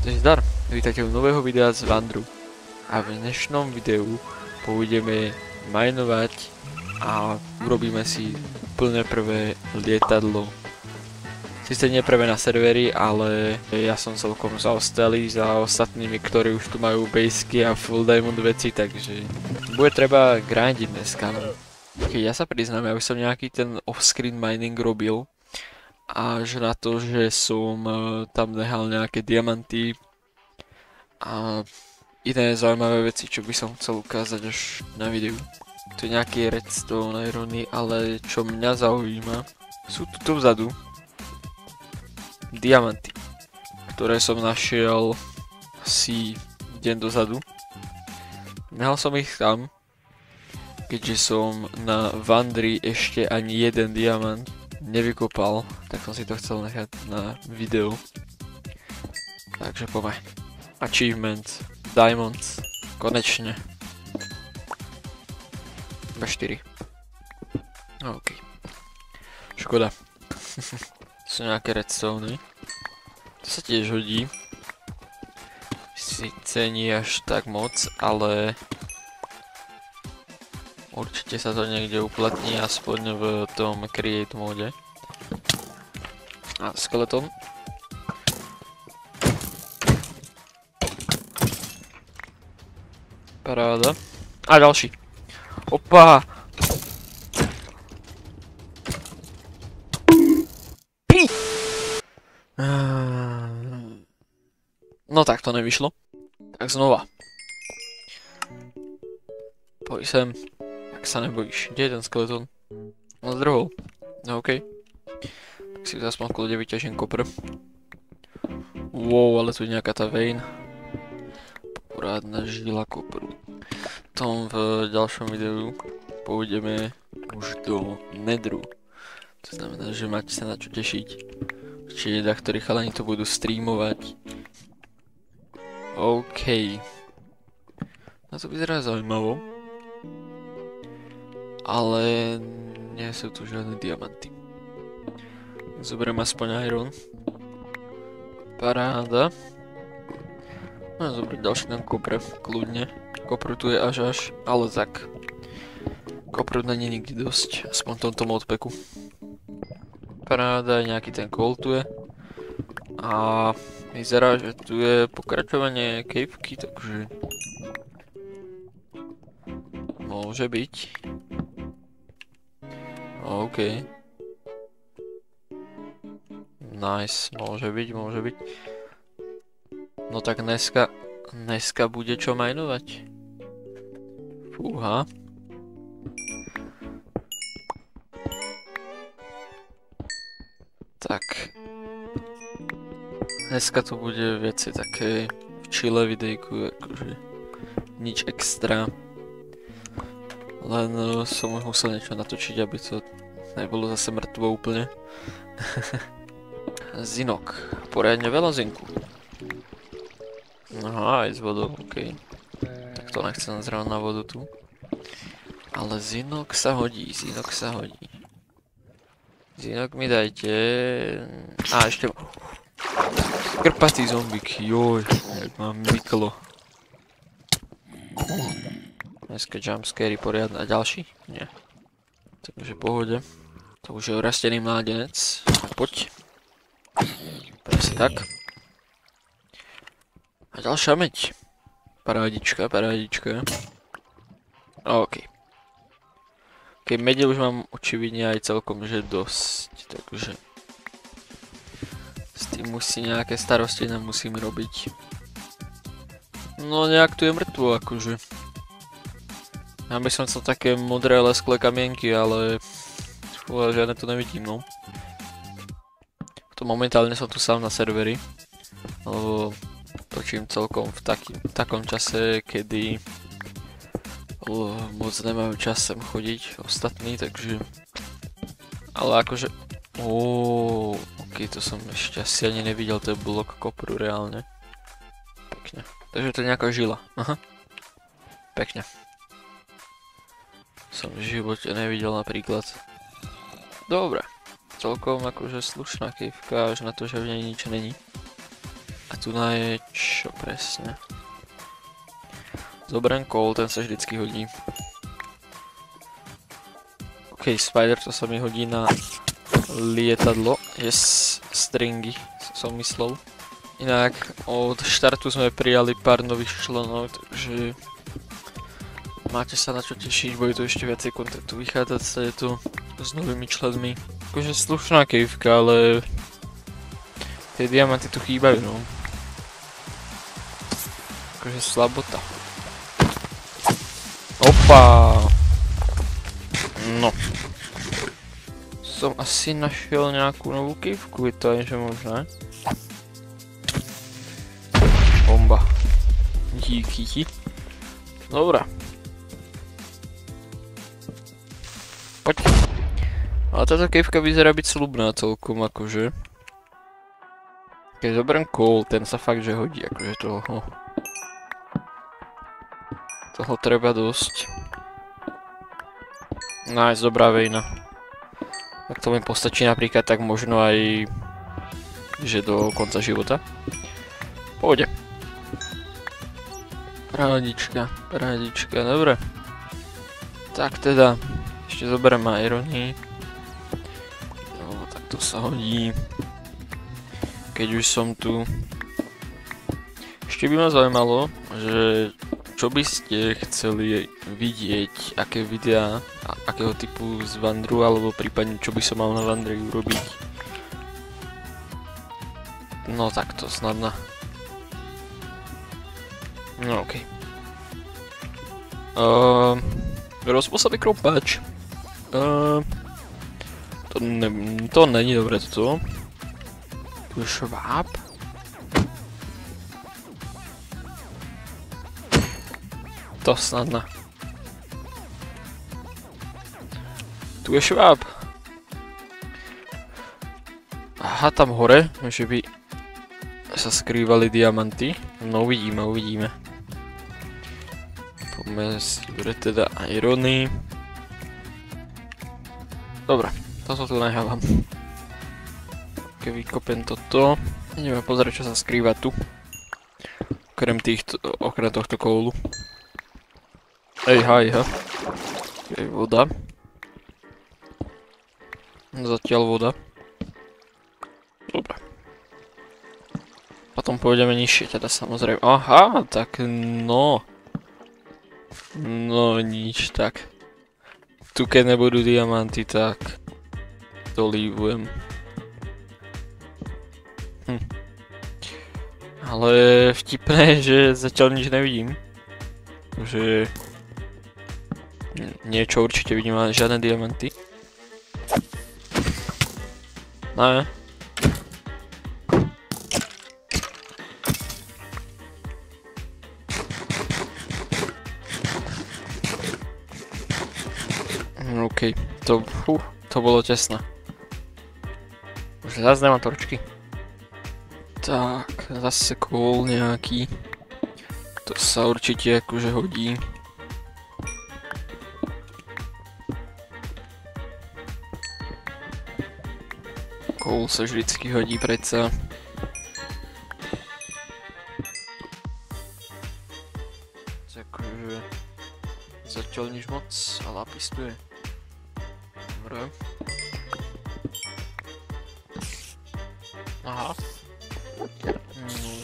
Zdar, vítajte u nového videa z Wandru. A v dnešnom videu pôjdeme minovať a urobíme si úplne prvé lietadlo. Sice nie prvé na serveri, ale ja som celkom zaostalý za ostatnými, ktorí už tu majú basey a full diamond veci, takže bude treba grindiť dneska. Keď ja sa priznám, ja už som nejaký ten off-screen mining robil. Až na to, že som tam nehal nejaké diamanty a iné zaujímavé veci, čo by som chcel ukázať až na videu. To je nejaký redstone irony, ale čo mňa zaujíma, sú tu vzadu diamanty, ktoré som našiel asi deň dozadu. Nehal som ich tam, keďže som na Wandri ešte ani jeden diamant nevykopal, tak som si to chcel nechať na video. Takže poďme. Achievement, diamonds, konečne. Iba 4. OK. Škoda. Sú nejaké redstone. To sa tiež hodí. Sice nie až tak moc, ale určite sa to niekde uplatní, aspoň v tom create móde. A skeleton. Paráda. A ďalší. Opa! No tak to nevyšlo. Tak znova. Poď sem. Jak sa nebojíš. Kde je ten skeleton? No zdrhol. No okej. Tak si aspoň v kľude vyťažím kopr. Wow, ale tu je nejaká tá vein. Porádna žila kopru. Tom v ďalšom videu pôjdeme už do nedru. To znamená, že máte sa na čo tešiť. Určite ktorí chalani to budú streamovať. OK. No to vyzerá zaujímavo. Ale nie sú tu žiadne diamanty. Zoberiem aspoň iron. Paráda. No zobrať ďalší ten kopr, kľudne. Kopru tu je až, ale tak. Kopru není nikdy dosť, aspoň v tomto modpacku. Paráda, nejaký ten coal tu je. A vyzerá, že tu je pokračovanie caveky, takže môže byť. OK. Nice, môže byť. No tak dneska bude čo minovať. Fúha. Tak. Dneska to bude veci také v chile videjku, akože nič extra. Len som už musel niečo natočiť, aby to nebolo zase mŕtvo úplne. Zinok. Poriadne veľa zinku. Aha, aj s vodou, OK. Tak to nechcem zrovna na vodu tu. Ale zinok sa hodí. Zinok mi dajte. A ešte... Krpatý zombík, joj, jak mám myklo. Dneska jumpscary poriadne. A ďalší? Nie. Takže pohode. To už je rastený mládenec. A poď. Presne tak. A ďalšia meď. Parádička. OK. Keď mede už mám očividne aj celkom že dosť, takže s tým musí nejaké starosti nemusím robiť. No nejak tu je mŕtvo akože. Ja by som chcel také modré lesklé kamienky, ale žiadne tu nevidím, no. To momentálne som tu sám na serveri, lebo točím celkom v takom čase, kedy moc nemajú čas sem chodiť ostatní, takže... Ale akože... OK, to som ešte asi ani nevidel, to je blok kopru reálne. Pekne. Takže to je nejaká žila, aha. Pekne. Som v živote nevidel napríklad. Dobre. Celkom akože slušná kejvka, až na to, že v nej nič není. A A tu je čo presne? Zoberiem kol, ten sa vždycky hodí. OK, spider, to sa mi hodí na lietadlo. Yes, stringy som myslel. Inak od štartu sme prijali pár nových členov, takže máte sa na čo tešiť, bude tu ešte viacej kontentu vychádzať sa je tu s novými členmi. Akože slušná kejvka, ale tie diamanty tu chýbajú, no. Akože slabota. Opa! No. Som asi našiel nejakú novú kejvku, je to aj že možné. Bomba. Díky. Dobre. Poď. Ale táto kejvka vyzerá byť slubná celkom, akože. Keď zoberiem kol, ten sa fakt že hodí, akože toho. Toho treba dosť. Nice, dobrá vejna. Ak to mi postačí napríklad, tak možno aj že do konca života. Pôjde. Parádička, dobre. Tak teda, ešte zoberiem irony. No, tak to sa hodí. Keď už som tu. Ešte by ma zaujímalo, že čo by ste chceli vidieť, aké videá, akého typu z Wandru, alebo prípadne čo by som mal na Wandre urobiť. No takto snadno. No okej. Rozpôsobí krompáč. To není dobré toto. Tu je šváb. To snadno. Tu je šváb. Aha, tam hore, že by sa skrývali diamanty. No uvidíme. Poďme si brať teda irony. Dobre, toto tu nechávam. Keď vykopem toto, ideme pozrieť, čo sa skrýva tu. Okrem tohto koulu. Hej. Je voda. Zatiaľ voda. Dobre. Potom pôjdeme nižšie, teda samozrejme. Aha, tak no. No nič, tak. Tu keď nebudú diamanty, tak to líbujem. Ale vtipné, že zatiaľ nič nevidím. Že niečo určite vidím, ale žiadne diamanty. Ne. OK, to bolo tesné. Už zase nemám torčky. Tak, zase kôl nejaký. To sa určite akože hodí. Kôl sa vždycky hodí predsa. Takže zatiaľ nič moc, a lápis tu je. Dobre. Aha.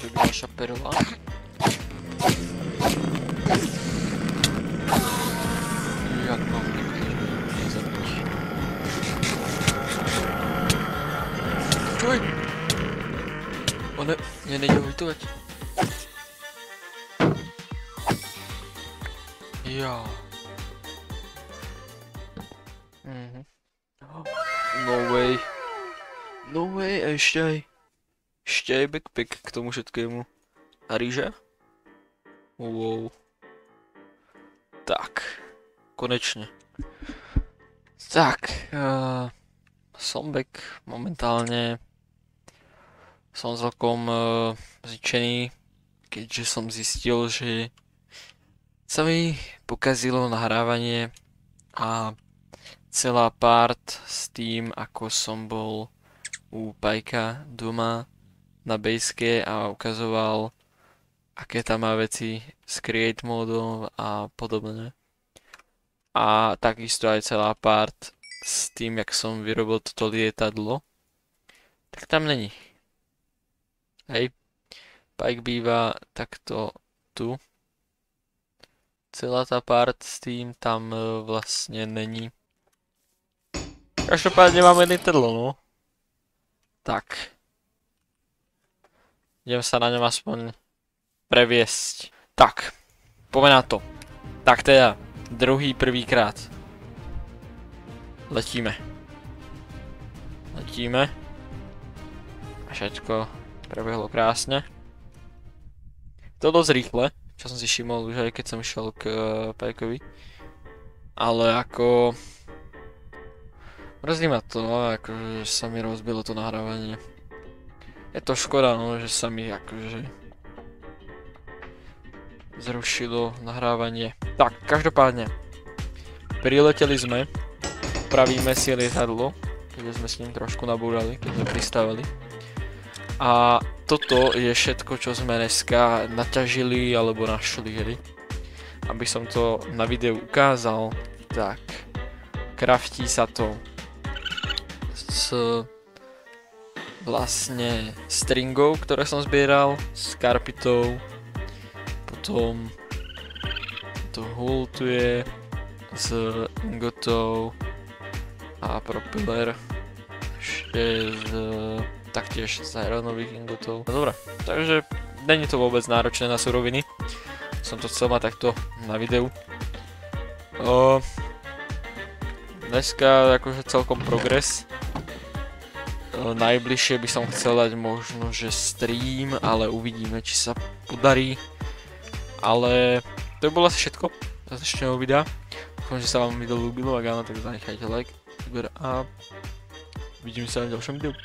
Že by naša perla. Jak mám niekde zabiť. Čuj! One, nejde ulitovať. Ja. No way. No way, ešte aj backpack k tomu všetkému. A rýža? Wow. Tak. Konečne. Tak. Som back. Momentálne som celkom zničený, keďže som zistil, že sa mi pokazilo nahrávanie a celá part s tým, ako som bol u Pajka doma, na Basecamp a ukazoval, aké tam má veci s Create módom a podobne. A takisto aj celá part s tým, jak som vyrobil toto lietadlo, tak tam není. Hej, Pike býva takto tu. Celá tá part s tým tam vlastne není. Každopádne máme lietadlo, no. Tak. Idem sa na ňom aspoň previesť. Tak, poďme na to. Tak teda, prvýkrát. Letíme. Letíme. A všetko prebehlo krásne. To dosť rýchle, čo som si všimol už aj keď som išiel k Pajkovi. Ale ako... Mrzí ma to, akože sa mi rozbilo to nahrávanie. Je to škoda, no, že sa mi akože zrušilo nahrávanie. Tak, každopádne. Prileteli sme. Pravíme si lietadlo, keďže sme s ním trošku nabúrali, keď sme pristávali. A toto je všetko, čo sme dneska naťažili alebo našli, hej. Aby som to na videu ukázal, tak kraftí sa to s vlastne stringov, ktoré som zbieral, s karpitou, potom to hull tu je s ingotov a propeller ešte taktiež z ironových ingotov. No dobré, takže není to vôbec náročné na suroviny. Som to chcel mať takto na videu. Dneska akože celkom progres. Najbližšie by som chcel dať možno, že stream, ale uvidíme, či sa podarí. Ale to by bolo asi všetko z dnešného videa. Dúfam, že sa vám video ľúbilo, ak áno, tak zanechajte like, a vidíme sa v ďalšom videu.